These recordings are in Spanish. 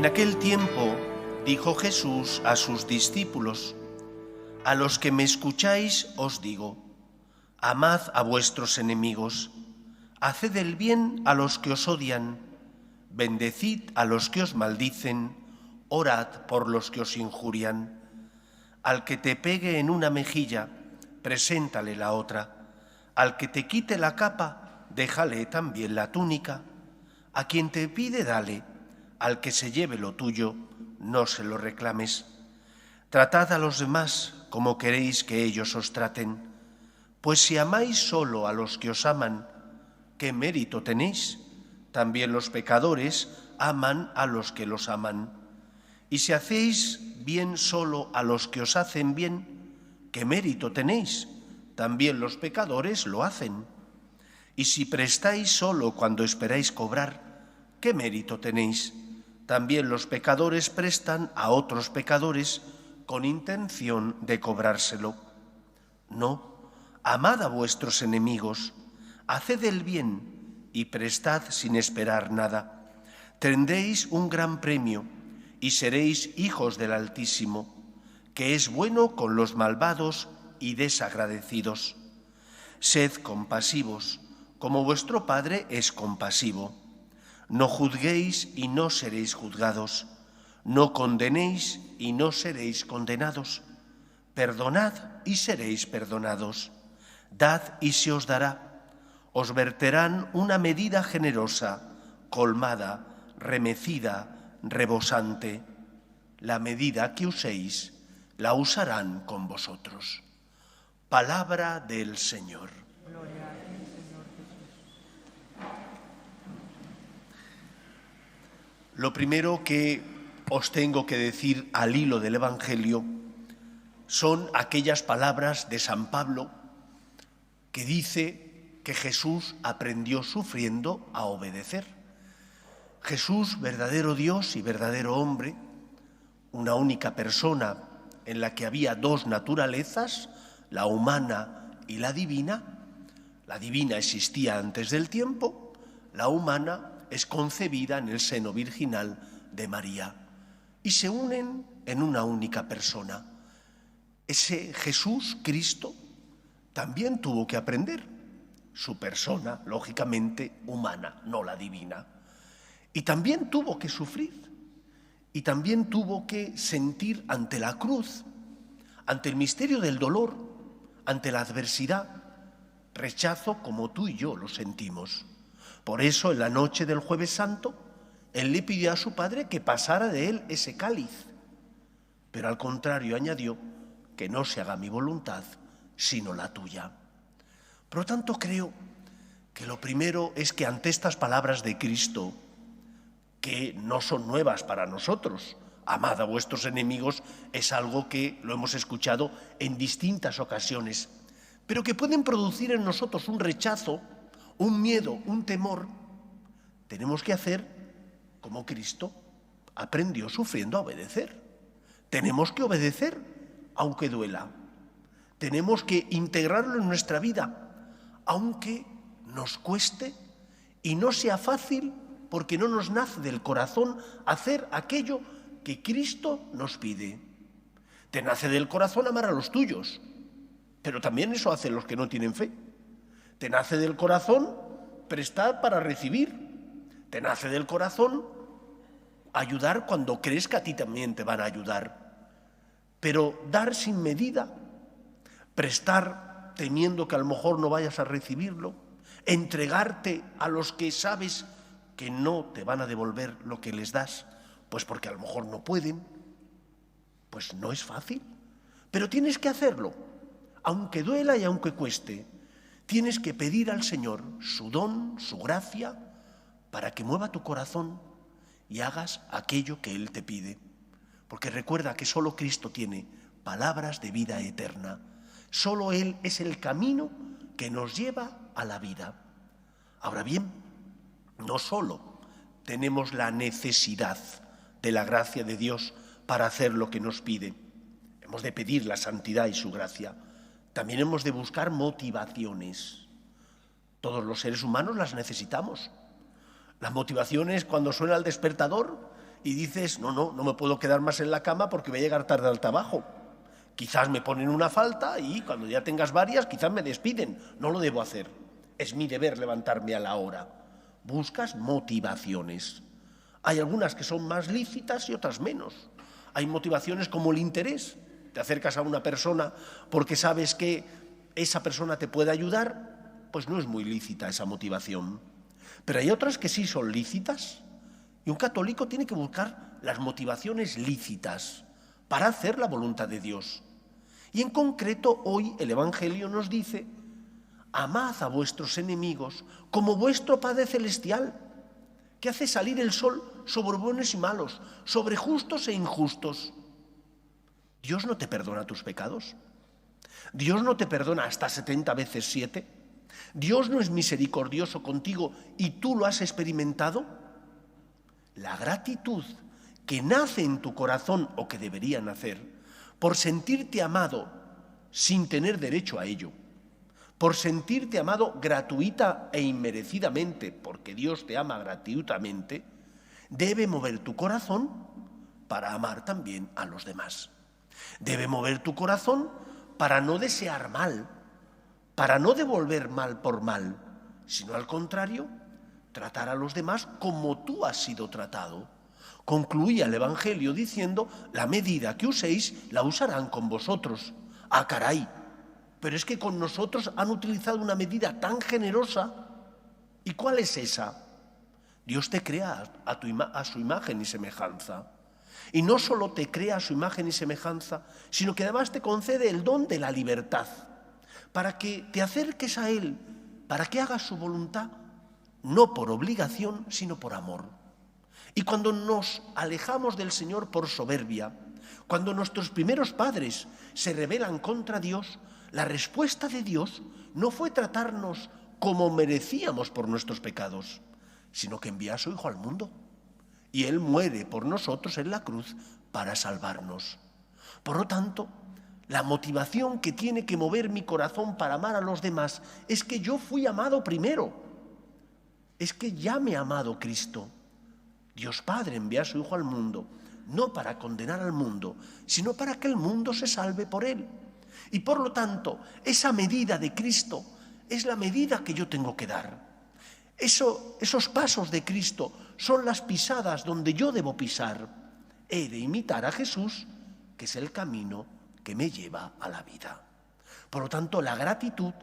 En aquel tiempo dijo Jesús a sus discípulos: a los que me escucháis os digo, amad a vuestros enemigos, haced el bien a los que os odian, bendecid a los que os maldicen, orad por los que os injurian. Al que te pegue en una mejilla, preséntale la otra. Al que te quite la capa, déjale también la túnica. A quien te pide, dale. Al que se lleve lo tuyo, no se lo reclames. Tratad a los demás como queréis que ellos os traten. Pues si amáis solo a los que os aman, ¿qué mérito tenéis? También los pecadores aman a los que los aman. Y si hacéis bien solo a los que os hacen bien, ¿qué mérito tenéis? También los pecadores lo hacen. Y si prestáis solo cuando esperáis cobrar, ¿qué mérito tenéis? También los pecadores prestan a otros pecadores con intención de cobrárselo. No, amad a vuestros enemigos, haced el bien y prestad sin esperar nada. Tendréis un gran premio y seréis hijos del Altísimo, que es bueno con los malvados y desagradecidos. Sed compasivos, como vuestro Padre es compasivo. No juzguéis y no seréis juzgados. No condenéis y no seréis condenados. Perdonad y seréis perdonados. Dad y se os dará. Os verterán una medida generosa, colmada, remecida, rebosante. La medida que uséis, la usarán con vosotros. Palabra del Señor. Gloria a ti, Señor Jesús. Lo primero que os tengo que decir al hilo del Evangelio son aquellas palabras de San Pablo que dice que Jesús aprendió sufriendo a obedecer. Jesús, verdadero Dios y verdadero hombre, una única persona en la que había dos naturalezas, la humana y la divina. La divina existía antes del tiempo, la humana es concebida en el seno virginal de María y se unen en una única persona. Ese Jesús, Cristo, también tuvo que aprender, su persona, lógicamente, humana, no la divina. Y también tuvo que sufrir, y también tuvo que sentir ante la cruz, ante el misterio del dolor, ante la adversidad, rechazo como tú y yo lo sentimos. Por eso, en la noche del Jueves Santo, él le pidió a su Padre que pasara de él ese cáliz, pero al contrario añadió que no se haga mi voluntad, sino la tuya. Por lo tanto, creo que lo primero es que ante estas palabras de Cristo, que no son nuevas para nosotros, amad a vuestros enemigos, es algo que lo hemos escuchado en distintas ocasiones, pero que pueden producir en nosotros un rechazo, un miedo, un temor. Tenemos que hacer como Cristo aprendió sufriendo a obedecer. Tenemos que obedecer aunque duela. Tenemos que integrarlo en nuestra vida, aunque nos cueste y no sea fácil, porque no nos nace del corazón hacer aquello que Cristo nos pide. Te nace del corazón amar a los tuyos, pero también eso hacen los que no tienen fe. Te nace del corazón prestar para recibir. Te nace del corazón ayudar cuando crees que a ti también te van a ayudar. Pero dar sin medida, prestar temiendo que a lo mejor no vayas a recibirlo, entregarte a los que sabes que no te van a devolver lo que les das, pues porque a lo mejor no pueden, pues no es fácil. Pero tienes que hacerlo, aunque duela y aunque cueste. Tienes que pedir al Señor su don, su gracia, para que mueva tu corazón y hagas aquello que Él te pide. Porque recuerda que solo Cristo tiene palabras de vida eterna. Solo Él es el camino que nos lleva a la vida. Ahora bien, no solo tenemos la necesidad de la gracia de Dios para hacer lo que nos pide. Hemos de pedir la santidad y su gracia. También hemos de buscar motivaciones. Todos los seres humanos las necesitamos. Las motivaciones, cuando suena el despertador y dices, no me puedo quedar más en la cama porque voy a llegar tarde al trabajo. Quizás me ponen una falta y cuando ya tengas varias, quizás me despiden. No lo debo hacer. Es mi deber levantarme a la hora. Buscas motivaciones. Hay algunas que son más lícitas y otras menos. Hay motivaciones como el interés. Te acercas a una persona porque sabes que esa persona te puede ayudar, pues no es muy lícita esa motivación. Pero hay otras que sí son lícitas. Y un católico tiene que buscar las motivaciones lícitas para hacer la voluntad de Dios. Y en concreto hoy el Evangelio nos dice: amad a vuestros enemigos como vuestro Padre Celestial, que hace salir el sol sobre buenos y malos, sobre justos e injustos. ¿Dios no te perdona tus pecados? ¿Dios no te perdona hasta 70 veces 7? ¿Dios no es misericordioso contigo y tú lo has experimentado? La gratitud que nace en tu corazón, o que debería nacer, por sentirte amado sin tener derecho a ello, por sentirte amado gratuita e inmerecidamente, porque Dios te ama gratuitamente, debe mover tu corazón para amar también a los demás. Debe mover tu corazón para no desear mal, para no devolver mal por mal, sino al contrario, tratar a los demás como tú has sido tratado. Concluía el Evangelio diciendo: la medida que uséis la usarán con vosotros. ¡Ah, caray! Pero es que con nosotros han utilizado una medida tan generosa. ¿Y cuál es esa? Dios te crea a su imagen y semejanza. Y no solo te crea a su imagen y semejanza, sino que además te concede el don de la libertad, para que te acerques a Él, para que hagas su voluntad, no por obligación, sino por amor. Y cuando nos alejamos del Señor por soberbia, cuando nuestros primeros padres se rebelan contra Dios, la respuesta de Dios no fue tratarnos como merecíamos por nuestros pecados, sino que envía a su Hijo al mundo. Y Él muere por nosotros en la cruz para salvarnos. Por lo tanto, la motivación que tiene que mover mi corazón para amar a los demás es que yo fui amado primero. Es que ya me ha amado Cristo. Dios Padre envía a su Hijo al mundo, no para condenar al mundo, sino para que el mundo se salve por Él. Y por lo tanto, esa medida de Cristo es la medida que yo tengo que dar. Esos pasos de Cristo son las pisadas donde yo debo pisar. He de imitar a Jesús, que es el camino que me lleva a la vida. Por lo tanto, la gratitud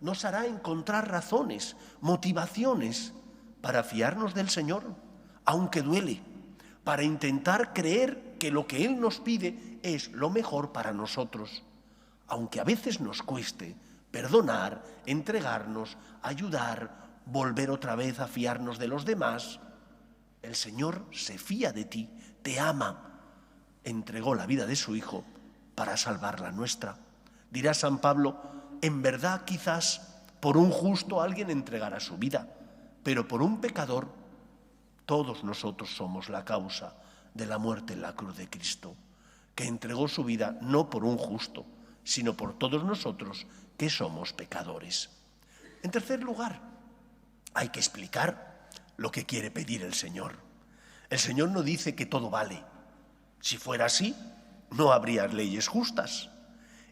nos hará encontrar razones, motivaciones para fiarnos del Señor, aunque duele, para intentar creer que lo que Él nos pide es lo mejor para nosotros, aunque a veces nos cueste perdonar, entregarnos, ayudar, volver otra vez a fiarnos de los demás. El Señor se fía de ti, te ama, entregó la vida de su Hijo para salvar la nuestra. Dirá San Pablo: en verdad quizás por un justo alguien entregará su vida, pero por un pecador todos nosotros somos la causa de la muerte en la cruz de Cristo, que entregó su vida no por un justo, sino por todos nosotros que somos pecadores. En tercer lugar, hay que explicar lo que quiere pedir el Señor. El Señor no dice que todo vale. Si fuera así, no habría leyes justas.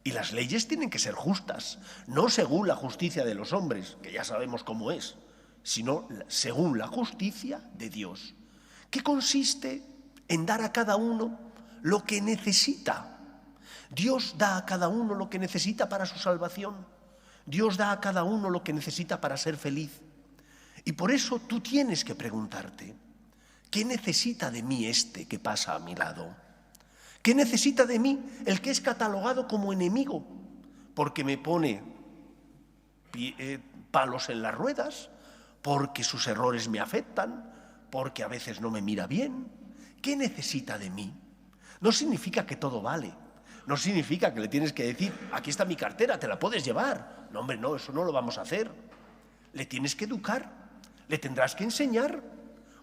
Y las leyes tienen que ser justas, no según la justicia de los hombres, que ya sabemos cómo es, sino según la justicia de Dios, que consiste en dar a cada uno lo que necesita. Dios da a cada uno lo que necesita para su salvación. Dios da a cada uno lo que necesita para ser feliz. Y por eso tú tienes que preguntarte: ¿qué necesita de mí este que pasa a mi lado? ¿Qué necesita de mí el que es catalogado como enemigo? Porque me pone palos en las ruedas, porque sus errores me afectan, porque a veces no me mira bien. ¿Qué necesita de mí? No significa que todo vale. No significa que le tienes que decir: aquí está mi cartera, te la puedes llevar. No, hombre, no, eso no lo vamos a hacer. Le tienes que educar, le tendrás que enseñar.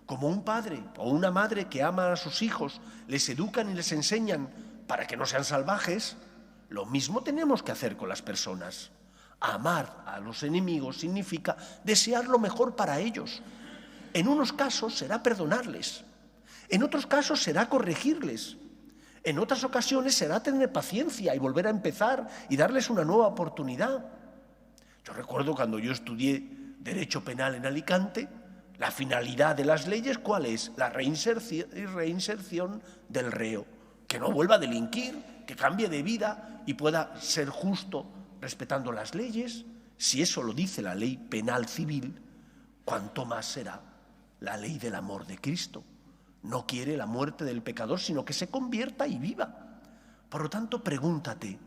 Como un padre o una madre que ama a sus hijos, les educan y les enseñan para que no sean salvajes, lo mismo tenemos que hacer con las personas. Amar a los enemigos significa desear lo mejor para ellos. En unos casos será perdonarles, En otros casos será corregirles. En otras ocasiones será tener paciencia y volver a empezar y darles una nueva oportunidad. Yo recuerdo cuando yo estudié Derecho Penal en Alicante, la finalidad de las leyes, ¿cuál es? La reinserción del reo, que no vuelva a delinquir, que cambie de vida y pueda ser justo respetando las leyes. Si eso lo dice la ley penal civil, ¿cuánto más será la ley del amor de Cristo? No quiere la muerte del pecador, sino que se convierta y viva. Por lo tanto, pregúntate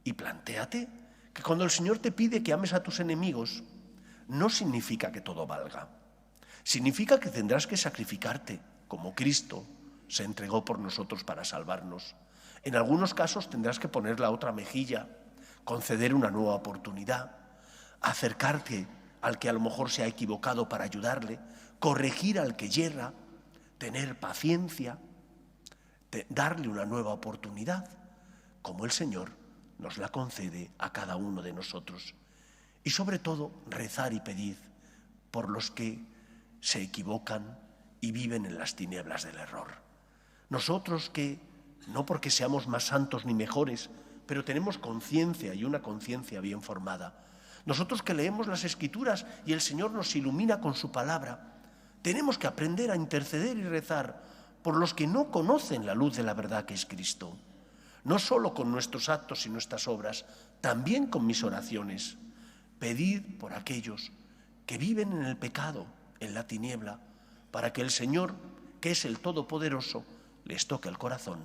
y plantéate que cuando el Señor te pide que ames a tus enemigos, no significa que todo valga. Significa que tendrás que sacrificarte, como Cristo se entregó por nosotros para salvarnos. En algunos casos tendrás que poner la otra mejilla, conceder una nueva oportunidad, acercarte al que a lo mejor se ha equivocado para ayudarle, corregir al que yerra, tener paciencia, darle una nueva oportunidad, como el Señor nos la concede a cada uno de nosotros. Y sobre todo, rezar y pedir por los que se equivocan y viven en las tinieblas del error. Nosotros que, no porque seamos más santos ni mejores, pero tenemos conciencia y una conciencia bien formada. Nosotros que leemos las Escrituras y el Señor nos ilumina con su palabra, tenemos que aprender a interceder y rezar por los que no conocen la luz de la verdad que es Cristo. No solo con nuestros actos y nuestras obras, también con mis oraciones. Pedid por aquellos que viven en el pecado, en la tiniebla, para que el Señor, que es el Todopoderoso, les toque el corazón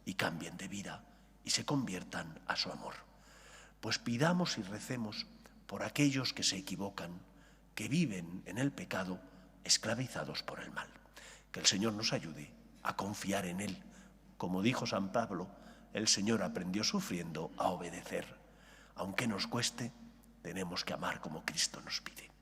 y cambien de vida y se conviertan a su amor. Pues pidamos y recemos por aquellos que se equivocan, que viven en el pecado, esclavizados por el mal. Que el Señor nos ayude a confiar en Él. Como dijo San Pablo, el Señor aprendió sufriendo a obedecer. Aunque nos cueste, tenemos que amar como Cristo nos pide.